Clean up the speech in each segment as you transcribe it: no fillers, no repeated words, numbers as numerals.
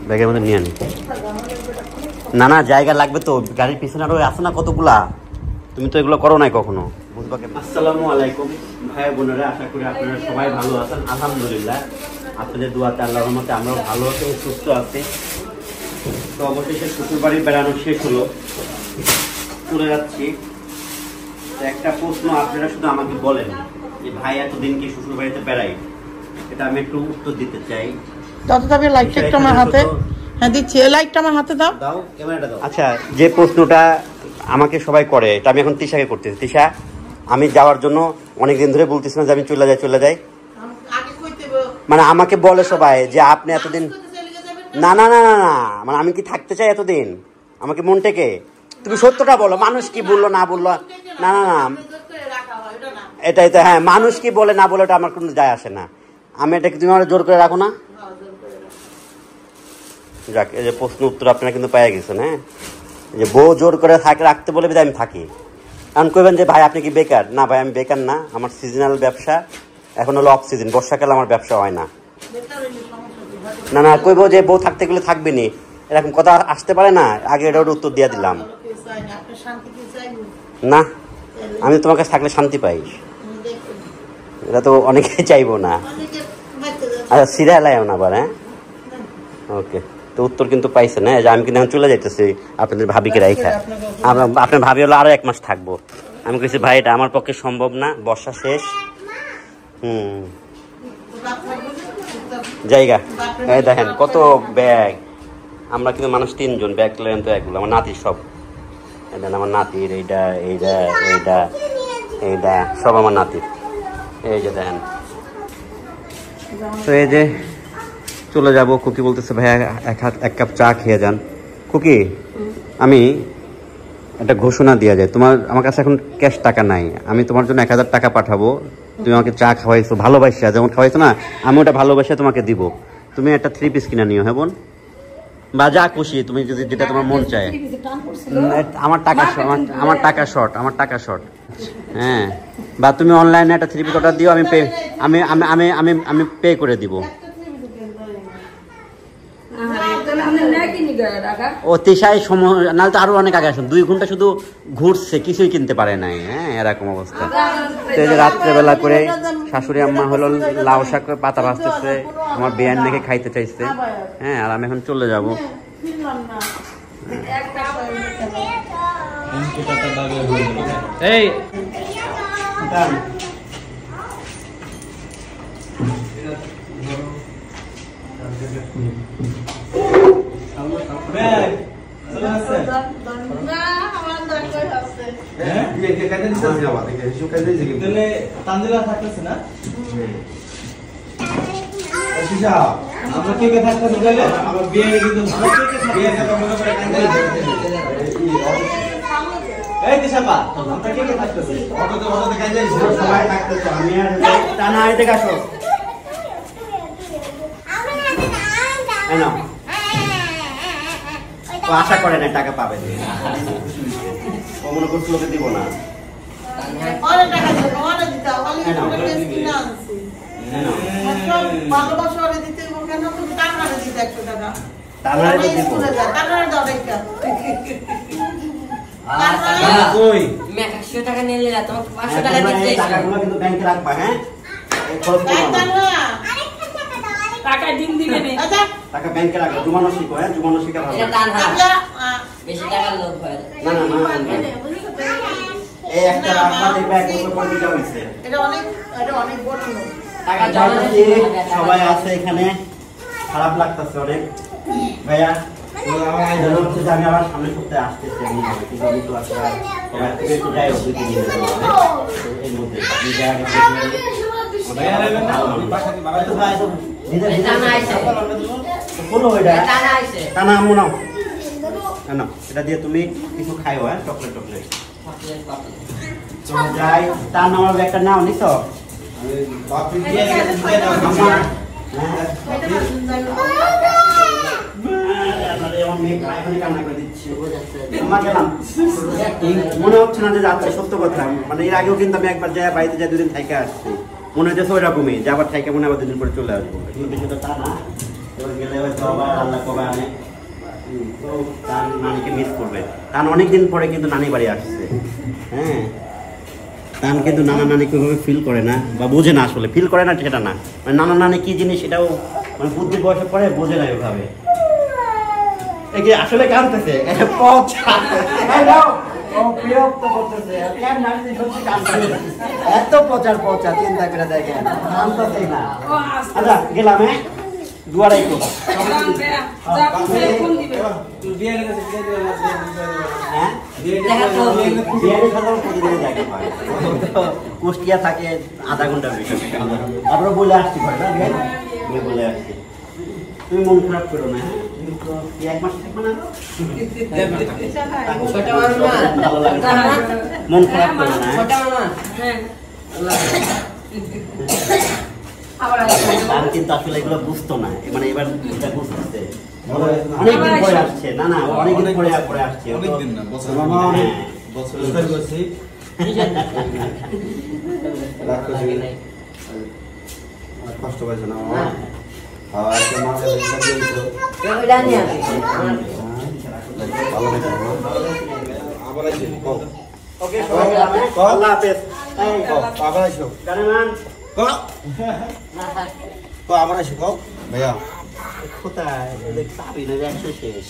ব্যাগের মধ্যে নিয়ে আনি। না না জায়গা লাগবে তো, গাড়ির পিছনে আরো আছে না কতগুলা, তুমি তো এগুলো করো নাই কখনো। আসসালামু আলাইকুম ভাই বোনেরা, আশা করি আপনারা সবাই ভালো আছেন। আলহামদুলিল্লাহ আপনাদের দোয়াতে আল্লাহর রহমতে আমরাও ভালো আছি, সুস্থ আছি। তো অবশেষে শ্বশুরবাড়ি বেড়ানো শেষ হলো, চলে যাচ্ছি। একটা প্রশ্ন আপনারা শুধু আমাকে বলেন যে ভাই এতদিন কি শ্বশুরবাড়িতে বেড়াই, এটা আমি একটু উত্তর দিতে চাই। আচ্ছা, যে প্রশ্নটা আমাকে সবাই করে এটা আমি এখন তিশাকে করতেছি। তিশা, আমি যাওয়ার জন্য অনেকদিন ধরে বলতেছিলাম যে আমি চলে যাই, মানে আমাকে বলে সবাই যে আপনি এতদিন, না না না না না, মানে আমি কি থাকতে চাই এতদিন, আমাকে মন থেকে তুমি সত্যটা বলো, মানুষ কি বললো না বললো, না না না এটাই তো, হ্যাঁ মানুষ কি বলে না বলে ওটা আমার কোনো যায় আসে না, আমি এটাকে তুমি আমার জোর করে রাখো না। যাক, এই যে প্রশ্ন উত্তর আপনারা কিন্তু পেয়ে গেছেন। হ্যাঁ, যে বউ জোর করে রাখতে বলে আমি থাকি। এখন কইবেন যে ভাই আপনি কি বেকার? না ভাই আমি বেকার না, আমার সিজনাল ব্যবসা, এখন হলো অফ সিজন, বর্ষাকালে আমার ব্যবসা হয় না। না না কইবো যে বউ থাকতে গেলে থাকবে নি, এরকম কথা আসতে পারে না। আগে এটা উত্তর দিয়ে দিলাম। না, আমি তোমার কাছে থাকলে শান্তি পাই, এটা তো অনেকেই চাইবো না। আচ্ছা সিরিয়াল আয় না আবার। হ্যাঁ ওকে, তো উত্তর কিন্তু পাইছে না, যে আমি কিন্তু এখন চলে যাইতেছি আপনাদের ভাবিকে রাইখা। আপনার ভাবি হলো আরো 1 মাস থাকবো। আমি কইছি ভাই এটা আমার পক্ষে সম্ভব না, বর্ষা শেষ। জায়গা এই দেখেন কত ব্যাগ, আমরা কিন্তু মানুষ 3 জন, ব্যাগ লেন তো এগুলো আমার নাতির সব, আমার নাতির এইটা এইটা এইটা এইটা সব আমার নাতির, এই যে দেখেন। তো এই যে চলে যাব। খুকি বলতেছে ভাইয়া 1 কাপ চা খেয়ে যান। খুকি, আমি একটা ঘোষণা দেওয়া যায়, আমার কাছে এখন ক্যাশ টাকা নাই, আমি তোমার জন্য 1000 টাকা পাঠাবো, তুমি আমাকে চা খাওয়াইছো ভালোবাসা, যেমন খাওয়াইছো না আমি ওটা ভালোবাসা তোমাকে দিব। তুমি একটা 3 পিস কিনে নিও, হ্যাঁ বোন, বা যা খুশি তুমি যদি, যেটা তোমার মন চায়। আমার টাকা শর্ট। হ্যাঁ, বা তুমি অনলাইনে একটা 3 পিস অর্ডার দিও, আমি পে করে দিব। অতিশয় সময় নাহলে তো আরো অনেক আগে আসুন, 2 ঘন্টা শুধু ঘুরছে, কিছুই কিনতে পারে নাই। হ্যাঁ এরকম অবস্থা। তো এই যে রাত্রেবেলা করে শাশুড়ি আম্মা হলো লাউ শাক পাতা ভাজতেছে, আমার বেয়ান নাকি খাইতে চাইছে। হ্যাঁ, আর আমি এখন চলে যাব। এই আশা করে না টাকা পাবে, মনে করছিল ওকে দিব না। ব্যাংকে রাখবা। হ্যাঁ টাকা দিন দিবে না, টাকা ব্যাংকে রাখবা, জমানো শিখো। হ্যাঁ জমানো শিখা ভালো, বেশি টাকা লোভ হয় না। না না এই একটা রাখবা, ব্যাগ উপর দিতে হইছে, এটা অনেক বড় টাকা জমাচ্ছি। সবাই আছে এখানে, খারাপ লাগতেছে অনেক ভাইয়া। আমি আবার সামনে সপ্তাহে আসতেছি, আমি কিন্তু আমি তো আসলে একটু যাই হোক 2-3 দিনের এর মধ্যে এটা দিয়ে তুমি কিছু খাইও। হ্যাঁ চকলেট যাই, তার নাম একটা নাও নিছ। মনে হচ্ছে না যে যাচ্ছে, সত্য কথা। মানে এর আগেও কিন্তু আমি একবার যাই বাড়িতে যাই, 2 দিন থেকে আসছি, মনে হচ্ছে ওইরকমই যে আবার থেকে মনে আবার 2 দিন পরে চলে আসবো। কিন্তু বিষয়টা তা না, গেলে হয়তো আবার আল্লাহ কবে আনে, তো তার নানিকে মিস করবে। তার অনেকদিন পরে কিন্তু নানি বাড়ি আসছে। হ্যাঁ, তান কিন্তু নানা নানিকে ওইভাবে ফিল করে না বা বোঝে না, আসলে ফিল করে না সেটা না, মানে নানা নানি কি জিনিস সেটাও মানে বুদ্ধির বয়সে পরে বোঝে না ওইভাবে। আসলে কাঁদতেছে এত প্রচার প্রচার চিন্তা করে দেখেন কাঁদতেছে না। আচ্ছা গেলাম, হ্যাঁ দুয়ারাই করবো। কুষ্টিয়া থাকে আধা ঘন্টার বিষয়, তারপরে বলে আসছি ঘরে না, বলে আসছি। তুমি মন খারাপ করো না, হ্যাঁ এক মাস থাকবে না, মন খারাপ করো না। কিন্তু আসলে এগুলো বুঝতো না, মানে এবার এটা বুঝতেছে, অনেকদিন পরে আসছে। না না, অনেকদিন পরে পরে আসছে, অনেকদিন না, বছর কষ্ট পাইছে না ভাইয়া কোথায় শেষ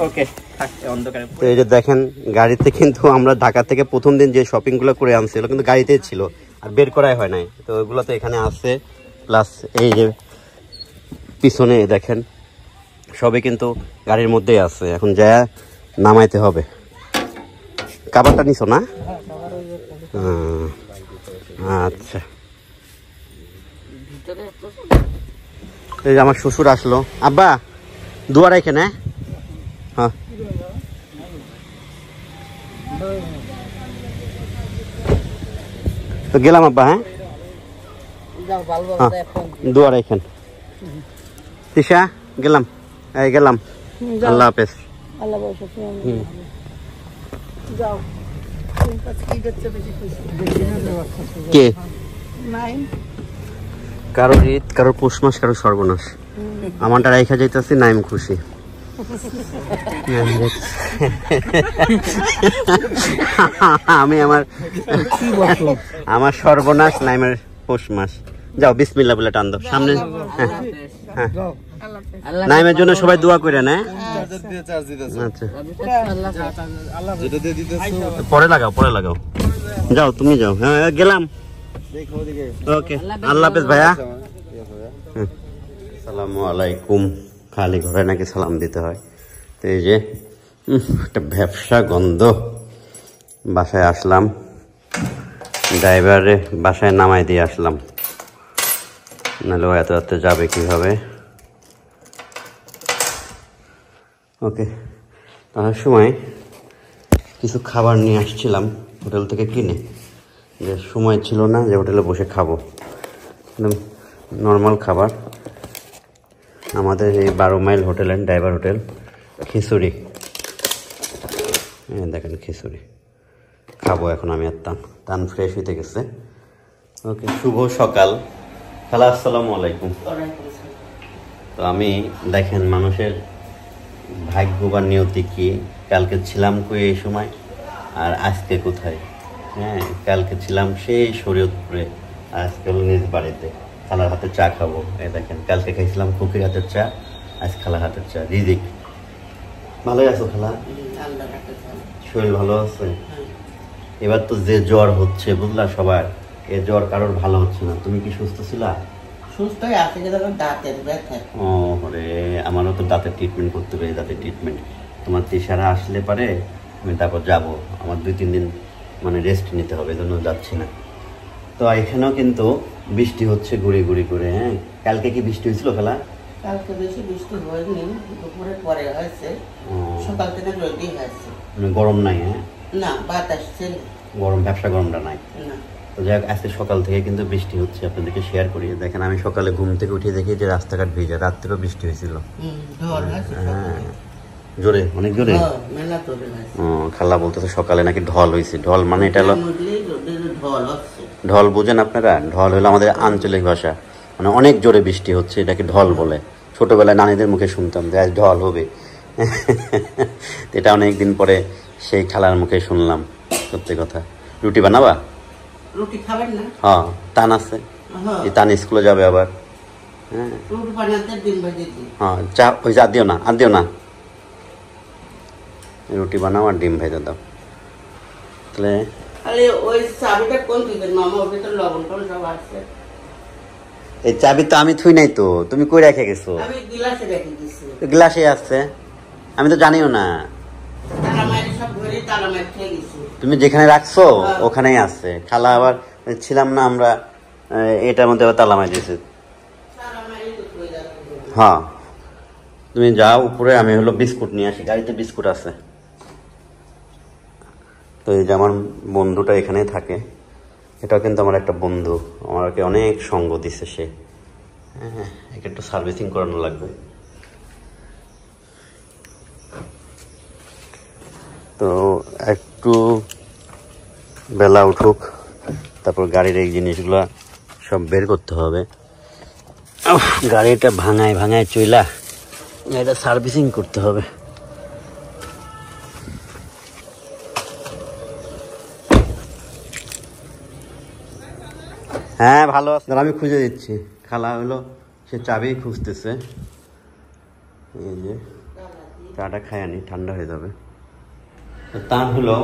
ওকে। এই যে দেখেন গাড়িতে কিন্তু আমরা ঢাকা থেকে প্রথম দিন যে শপিং গুলো করে আনছি ওগুলো কিন্তু গাড়িতেই ছিল, আর বের করাই হয় নাই, তো ওইগুলো তো এখানে আছে। প্লাস এই যে পিছনে দেখেন সবই কিন্তু গাড়ির মধ্যেই আছে, এখন যা নামাইতে হবে। খাবারটা নিছো না? আচ্ছা, এই যে আমার শ্বশুর আসলো। আব্বা দুয়ার এখানে, হ্যাঁ তো গেলাম আব্বা। হ্যাঁ দুয়ার এখানে তিশা গেলাম, এই গেলাম, আল্লাহ হাফেজ। কে কারোর ঈদ, কারোর পৌষ মাস, কারোর সর্বনাশ। আমারটা রাইখা যাইতেছি, নাইম খুশি। আমি আমার সর্বনাশ, নাইমের পৌষ মাস। যাও বিসমিল্লাহ বলে টান দাও সামনে। হ্যাঁ নাইমের জন্য সবাই দোয়া করে না। আচ্ছা পরে লাগাও, পরে লাগাও, যাও তুমি যাও। হ্যাঁ গেলাম, ওকে আল্লাহ হাফেজ ভাইয়া। আসসালামু আলাইকুম। খালি ঘরে নাকি সালাম দিতে হয়। তো এই যে একটা ব্যবসা গন্ধ, বাসায় আসলাম, ড্রাইভারে বাসায় নামাই দিয়ে আসলাম, নাহলে ও এত রাতে যাবে কীভাবে। ওকে, তার সময় কিছু খাবার নিয়ে আসছিলাম হোটেল থেকে কিনে, যে সময় ছিল না যে হোটেলে বসে খাবো, একদম নর্মাল খাবার। আমাদের এই 12 মাইল হোটেলের ড্রাইভার হোটেল, খিচুড়ি, দেখেন খিচুড়ি খাবো এখন আমি। আর টান ফ্রেশ হইতে গেছে। ওকে, শুভ সকাল খালা, আসসালামু আলাইকুম। তো আমি দেখেন মানুষের ভাগ্য বা নিয়তি কি, কালকে ছিলাম কই এই সময় আর আজকে কোথায়। হ্যাঁ কালকে ছিলাম সেই শরীয়তপুরে, আজকে হলো নিজ বাড়িতে, খালার হাতের চা খাবো। এই দেখেন কালকে খাইছিলাম খুকির হাতের চা, আজ খালার হাতের চা। রিজিক ভালোই আছো খালা? শরীর ভালো আছে? এবার তো যে জ্বর হচ্ছে বুঝলা সবার, এ জ্বর কারোর ভালো হচ্ছে না। তুমি কি সুস্থ ছিলা? সুস্থই আছে, দাঁতের ব্যথা। ও রে, আমারও তো দাঁতের ট্রিটমেন্ট করতে হবে, দাঁতের ট্রিটমেন্ট। তোমার তিশারা আসলে পারে আমি তারপর যাবো, আমার 2-3 দিন মানে রেস্ট নিতে হবে, এজন্য যাচ্ছি না। তো এখানেও কিন্তু বৃষ্টি হচ্ছে গুড়ি গুড়ি করে। হ্যাঁ কালকে কি বৃষ্টি হয়েছিল খেলা? কালকে বেশি বৃষ্টি হয়নি, দুপুরের পরে হয়েছে, সকাল থেকে রোদই হয়েছে। মানে গরম নাই? হ্যাঁ না, বাতাস ছিল গরম, ব্যবসা গরমটা নাই না। তো যাই হোক, আজকে সকাল থেকে কিন্তু বৃষ্টি হচ্ছে, আপনাদেরকে শেয়ার করি। দেখেন আমি সকালে ঘুম থেকে উঠে দেখি যে রাস্তাঘাট ভিজা, রাত্রেও বৃষ্টি হয়েছিল। ঝড় হয়েছে, হ্যাঁ জোরে, অনেক জোরে। মেলা জোরে হয়েছে। খালা বলতেছে সকালে নাকি ঢল হয়েছে। ঢল মানে এটা হলো ঢল হচ্ছে। ঢল বুঝেন আপনারা? ঢল হলো আমাদের আঞ্চলিক ভাষা, মানে অনেক জোরে বৃষ্টি হচ্ছে, এটাকে ঢল বলে। ছোটবেলায় নানীদের মুখে শুনতাম যে আজ ঢল হবে। এটা অনেক দিন পরে সেই খালার মুখে শুনলাম। সত্যি কথা। রুটি বানাবা? রুটি খাবেন না? হ্যাঁ, তান আছে, এই তান স্কুলে যাবে আবার। হ্যাঁ, রুটি বানাতে ডিম ভেজে দিই। হ্যাঁ, চা ওই যে আর দিও না, আর দিও না, রুটি বানাও আর ডিম ভেজে দাও। তাহলে আরে ওই চাবিটা কোন দিকে মামা? ওর ভিতরে লবণ টবণ সব আছে। এই চাবি তো আমি থুই নাই তো, তুমি কই রেখে গেছো? আমি গ্লাসে রেখে দিছি। গ্লাসে আছে, আমি তো জানিও না। তালা মারি সব ঘরে তালা মারি খেয়ে গেছি। তুমি যেখানে রাখছো ওখানেই আছে। খালা আবার ছিলাম না আমরা, এটার মধ্যে আবার তালা মারি দিয়েছে। তালা মারি তো হয়ে যাচ্ছে। হ্যাঁ, তুমি যাও উপরে, আমি হলো বিস্কুট নিয়ে আসি, গাড়িতে বিস্কুট আছে। তো এই যে আমার বন্ধুটা এখানেই থাকে, এটাও কিন্তু আমার একটা বন্ধু, আমাকে অনেক সঙ্গ দিছে সে। হ্যাঁ, একে একটু সার্ভিসিং করানো লাগবে। তো একটু বেলা উঠুক, তারপর গাড়ির এই জিনিসগুলো সব বের করতে হবে। গাড়িটা ভাঙায় ভাঙায় চইলা এটা সার্ভিসিং করতে হবে। হ্যাঁ, ভালো আছে, আমি খুঁজে দিচ্ছি। খালা হলো সে চাবি খুঁজতেছে। এই যে চাটা খাই আনি, ঠান্ডা হয়ে যাবে। তার হলো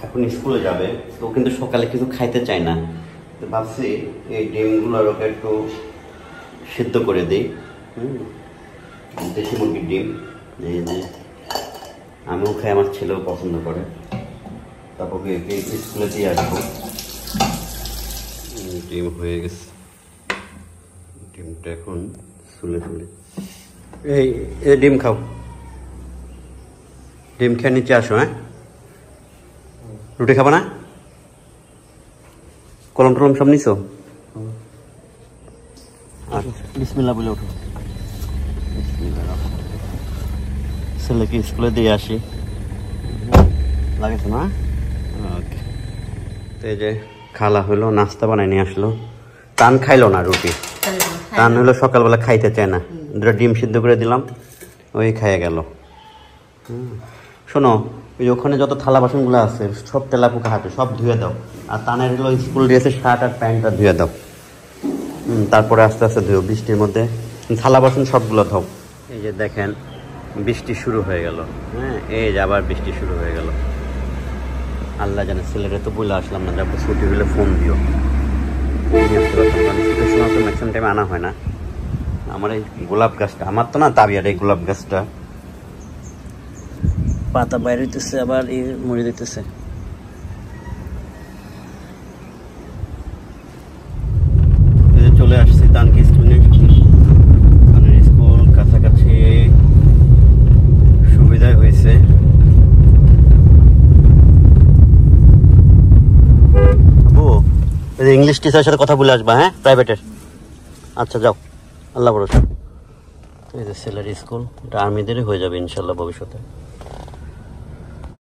এখন স্কুলে যাবে, তো কিন্তু সকালে কিছু খাইতে চায় না। তো ভাবছি এই ডিমগুলোর ওকে একটু সিদ্ধ করে দিই। দেশি মুরগির ডিম, এই যে আমিও খাই, আমার ছেলেও পছন্দ করে। তারপর স্কুলে দিয়ে আসবো। ডিম হয়ে গেছে, ডিমটা এখন সুলে সুলে। এই ডিম খাও, ডিম খেয়ে নিচে আসো। হ্যাঁ, রুটি খাবো না? কলম টলম সব নিছো? আচ্ছা, বিসমিল্লাহ বলে ওঠো। ছেলেকে স্কুলে দিয়ে আসি, লাগেছে না? ওকে। তো এই যে খালা হলো নাস্তা বানাই নিয়ে আসলো। টান খাইলো না রুটি, টান হলো সকালবেলা খাইতে চায় না। দুটো ডিম সিদ্ধ করে দিলাম, ওই খাইয়ে গেল। শোনো, ওই ওখানে যত থালা বাসনগুলো আছে সব তেলাপোকা হাঁটে, সব ধুয়ে দাও। আর তানের হলো স্কুল ড্রেসের শার্ট আর প্যান্টটা ধুয়ে দাও। তারপরে আস্তে আস্তে ধুও বৃষ্টির মধ্যে, থালা বাসন সবগুলো ধোও। এই যে দেখেন বৃষ্টি শুরু হয়ে গেল। হ্যাঁ, এই যে আবার বৃষ্টি শুরু হয়ে গেল। আল্লাহ জানে, ছেলেরে তো বলে আসলাম না, যাবো ছুটি হলে ফোন দিও। শীতের সময় তো ম্যাক্সিমাম টাইমে আনা হয় না। আমার এই গোলাপ গাছটা, আমার তো না তাবিয়ার, এই গোলাপ গাছটা পাতা বাইরে হইতেছে, আবার মরে দিতেছে। চলে আসছি তানকি স্কুলে। স্কুল কাছাকাছি, সুবিধাই হয়েছে। ইংলিশ টিচারের সাথে কথা বলে আসবা, হ্যাঁ, প্রাইভেটের। আচ্ছা, যাও, আল্লাহ ভরসা। এই যে ছেলের স্কুল, এটা আর্মিদেরই হয়ে যাবে ইনশাল্লাহ ভবিষ্যতে।